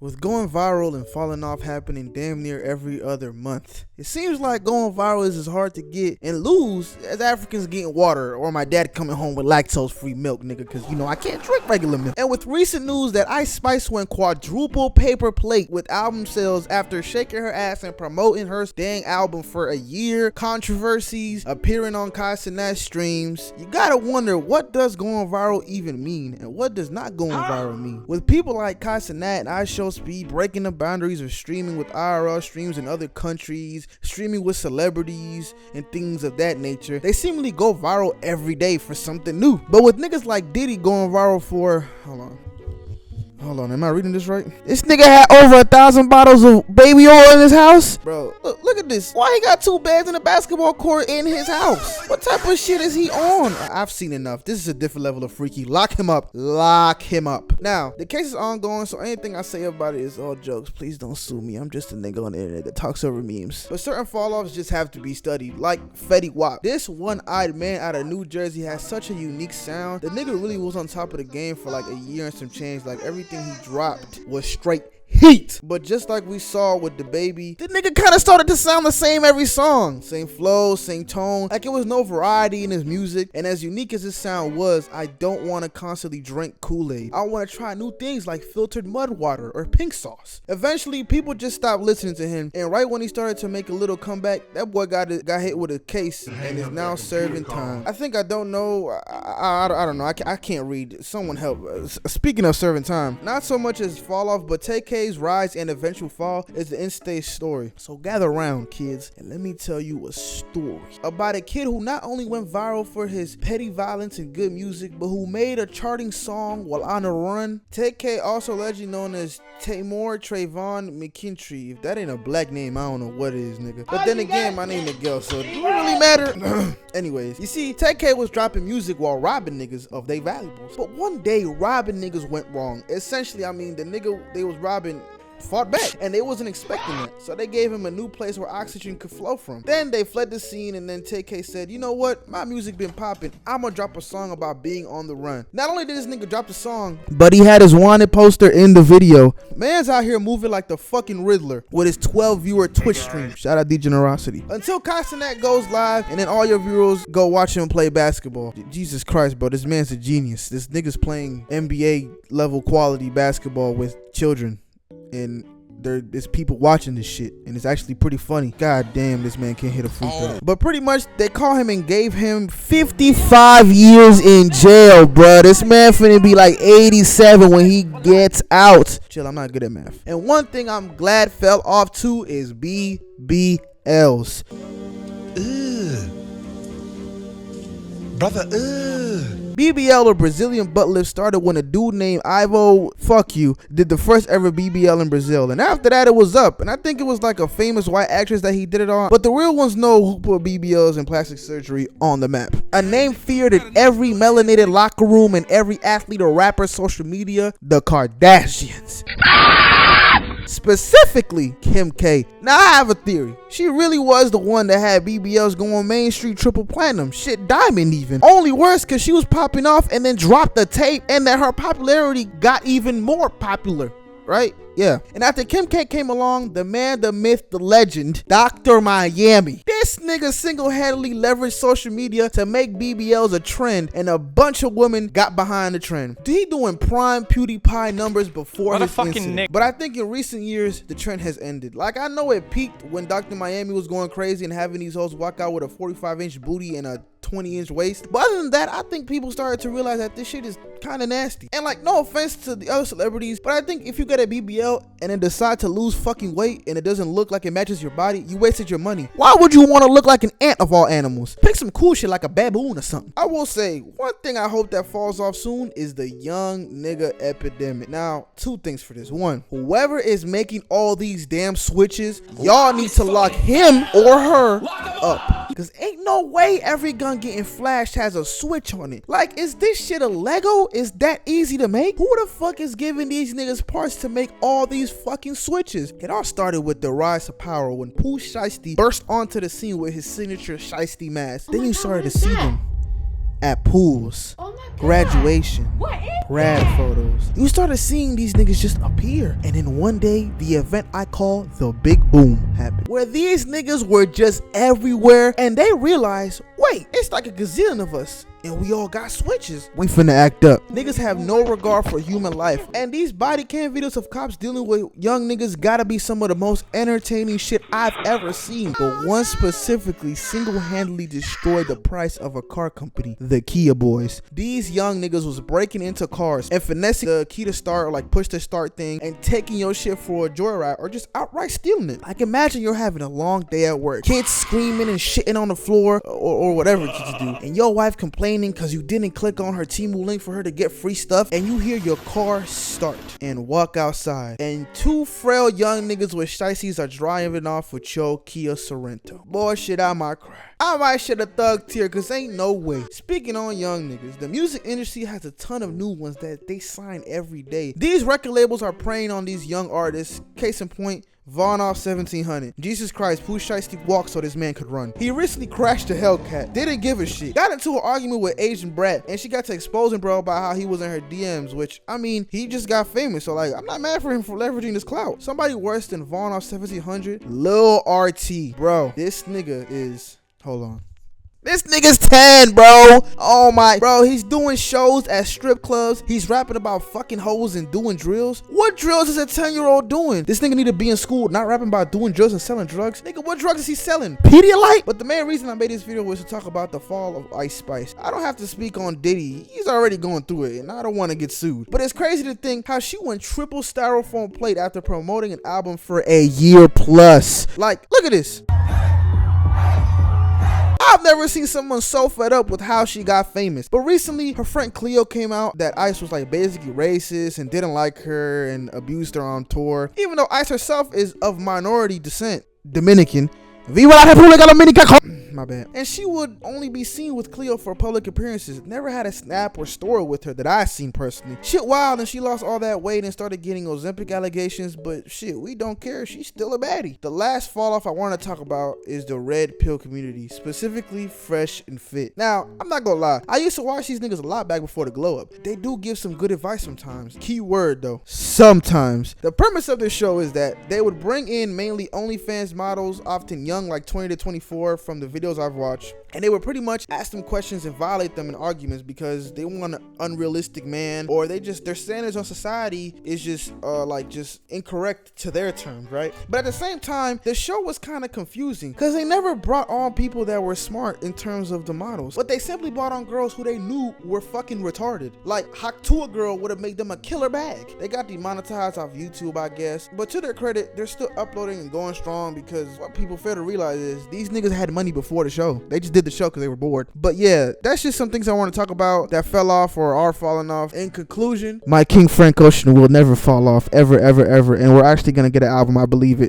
With going viral and falling off happening damn near every other month, it seems like going viral is as hard to get and lose as Africans getting water or my dad coming home with lactose-free milk, nigga, because, I can't drink regular milk. And with recent news that Ice Spice went quadruple paper plate with album sales after shaking her ass and promoting her dang album for a year, controversies, appearing on Kai Cenat streams, you gotta wonder, what does going viral even mean and what does not going viral mean? With people like Kai Cenat and iShowSpeed breaking the boundaries of streaming with IRL streams in other countries, streaming with celebrities and things of that nature, they seemingly go viral every day for something new. But with niggas like Diddy going viral for, hold on, am I reading this right? This nigga had over 1,000 bottles of baby oil in his house? Bro, look at this. Why he got 2 beds in a basketball court in his house? What type of shit is he on? I've seen enough. This is a different level of freaky. Lock him up. Lock him up. Now, the case is ongoing, so anything I say about it is all jokes. Please don't sue me. I'm just a nigga on the internet that talks over memes. But certain fall-offs just have to be studied, like Fetty Wap. This one-eyed man out of New Jersey has such a unique sound. The nigga really was on top of the game for like a year and some change. Like everything he dropped was straight heat. But just like we saw with DaBaby, the nigga kind of started to sound the same every song. Same flow, same tone. Like it was no variety in his music. And as unique as his sound was, I don't want to constantly drink Kool-Aid. I want to try new things like filtered mud water or pink sauce. Eventually, people just stopped listening to him. And right when he started to make a little comeback, that boy got hit with a case and is now serving time. I think I don't know. I don't know. I can't read. Someone help. Speaking of serving time, not so much as fall off, but TK's rise and eventual fall is the in-stage story. So gather around, kids, and let me tell you a story about a kid who not only went viral for his petty violence and good music, but who made a charting song while on a run. TK, also legend known as Tamor Trayvon McKinstry. If that ain't a black name, I don't know what it is, nigga. But then again, my name Miguel, so do it really matter? Anyways, you see, TK was dropping music while robbing niggas of their valuables. But one day, robbing niggas went wrong. Essentially, the nigga they was robbing fought back and they wasn't expecting it, so they gave him a new place where oxygen could flow from. Then they fled the scene, and then TK said, you know what, my music been popping, I'm gonna drop a song about being on the run. Not only did this nigga drop the song, but he had his wanted poster in the video. Man's out here moving like the fucking Riddler with his 12 viewer Twitch stream. Shout out Degenerosity. Until Kai Cenat goes live and then all your viewers go watch him play basketball. Jesus Christ, bro, this man's a genius. This nigga's playing NBA level quality basketball with children, and there's people watching this shit, and it's actually pretty funny. God damn, this man can't hit a free throw. But pretty much they call him and gave him 55 years in jail, bruh. This man finna be like 87 when he gets out. Chill, I'm not good at math. And one thing I'm glad fell off too is BBLs. Brother, BBL, or Brazilian butt lift, started when a dude named Ivo did the first ever BBL in Brazil, and after that it was up, and I think it was like a famous white actress that he did it on, but the real ones know who put BBLs and plastic surgery on the map. A name feared in every melanated locker room and every athlete or rapper social media, the Kardashians. Specifically Kim K. Now I have a theory. She really was the one that had BBLs going Main Street triple platinum, shit diamond even. Only worse cause she was popping off and then dropped the tape, and that her popularity got even more popular, right? Yeah. And after Kim K came along, the man, the myth, the legend, Dr. Miami. This nigga single-handedly leveraged social media to make BBLs a trend, and a bunch of women got behind the trend. He doing prime PewDiePie numbers before his incident. But I think in recent years, the trend has ended. Like, I know it peaked when Dr. Miami was going crazy and having these hoes walk out with a 45-inch booty and a 20-inch waist. But other than that, I think people started to realize that this shit is kind of nasty. And like, no offense to the other celebrities, but I think if you get a BBL and then decide to lose fucking weight and it doesn't look like it matches your body, you wasted your money. Why would you want to look like an ant of all animals? Pick some cool shit like a baboon or something. I will say, one thing I hope that falls off soon is the young nigga epidemic. Now, 2 things for this. 1, whoever is making all these damn switches, y'all need to lock him or her up. Cause ain't no way every gun getting flashed has a switch on it. Like, is this shit a Lego? Is that easy to make? Who the fuck is giving these niggas parts to make all these fucking switches? It all started with the rise to power when Pooh Shiesty burst onto the scene with his signature Shiesty mask. Then you started to see them at pools, Oh my God. graduation, What is grad that? photos. You started seeing these niggas just appear. And then one day, the event I call the Big Boom happened, where these niggas were just everywhere and they realized, wait, it's like a gazillion of us. And we all got switches. We finna act up. Niggas have no regard for human life. And these body cam videos of cops dealing with young niggas gotta be some of the most entertaining shit I've ever seen. But one specifically single-handedly destroyed the price of a car company, the Kia Boys. These young niggas was breaking into cars and finessing the key to start, or like push to start thing, and taking your shit for a joyride or just outright stealing it. Like, imagine you're having a long day at work, kids screaming and shitting on the floor or whatever kids do, and your wife complaining because you didn't click on her Temu link for her to get free stuff, and you hear your car start and walk outside, and two frail young niggas with shiesties are driving off with your Kia Sorento. Boy, shit, I might cry. I might shed a thug tear, cause ain't no way. Speaking on young niggas, the music industry has a ton of new ones that they sign every day. These record labels are preying on these young artists. Case in point, Von off 1700. Jesus Christ, Pooh Shiesty walked so this man could run. He recently crashed a Hellcat, didn't give a shit. Got into an argument with Asian Brat, and she got to exposing bro about how he was in her DMs, which, I mean, he just got famous, so like, I'm not mad for him for leveraging this clout. Somebody worse than Von off 1700, Lil RT. Bro, this nigga is, hold on. This nigga's 10, bro. Oh my, bro, he's doing shows at strip clubs. He's rapping about fucking hoes and doing drills. What drills is a 10-year-old doing? This nigga need to be in school, not rapping about doing drills and selling drugs. Nigga, what drugs is he selling? Pedialyte? But the main reason I made this video was to talk about the fall of Ice Spice. I don't have to speak on Diddy. He's already going through it, and I don't want to get sued. But it's crazy to think how she went triple styrofoam plate after promoting an album for a year plus. Like, look at this. I've never seen someone so fed up with how she got famous. But recently, her friend Cleo came out that Ice was like basically racist and didn't like her and abused her on tour. Even though Ice herself is of minority descent, Dominican. Viva la República Dominicana. My bad. And she would only be seen with Cleo for public appearances. Never had a snap or story with her that I seen personally. Shit wild, and she lost all that weight and started getting Ozempic allegations, but shit, we don't care. She's still a baddie. The last fall off I want to talk about is the red pill community, specifically Fresh and Fit. Now, I'm not gonna lie. I used to watch these niggas a lot back before the glow up. They do give some good advice sometimes. Key word though, sometimes. The premise of this show is that they would bring in mainly OnlyFans models, often young, like 20 to 24 from the videos I've watched, and they would pretty much ask them questions and violate them in arguments because they want an unrealistic man, or they just, their standards on society is just just incorrect to their terms, right? But at the same time, the show was kind of confusing because they never brought on people that were smart in terms of the models, but they simply brought on girls who they knew were fucking retarded. Like Haktua girl would have made them a killer bag. They got demonetized off YouTube, I guess, but to their credit, they're still uploading and going strong because what people fail to realize is these niggas had money before the show. They just did the show because they were bored. But yeah, that's just some things I want to talk about that fell off or are falling off. In conclusion, my King Frank Ocean will never fall off, ever, ever, ever. And we're actually going to get an album, I believe it.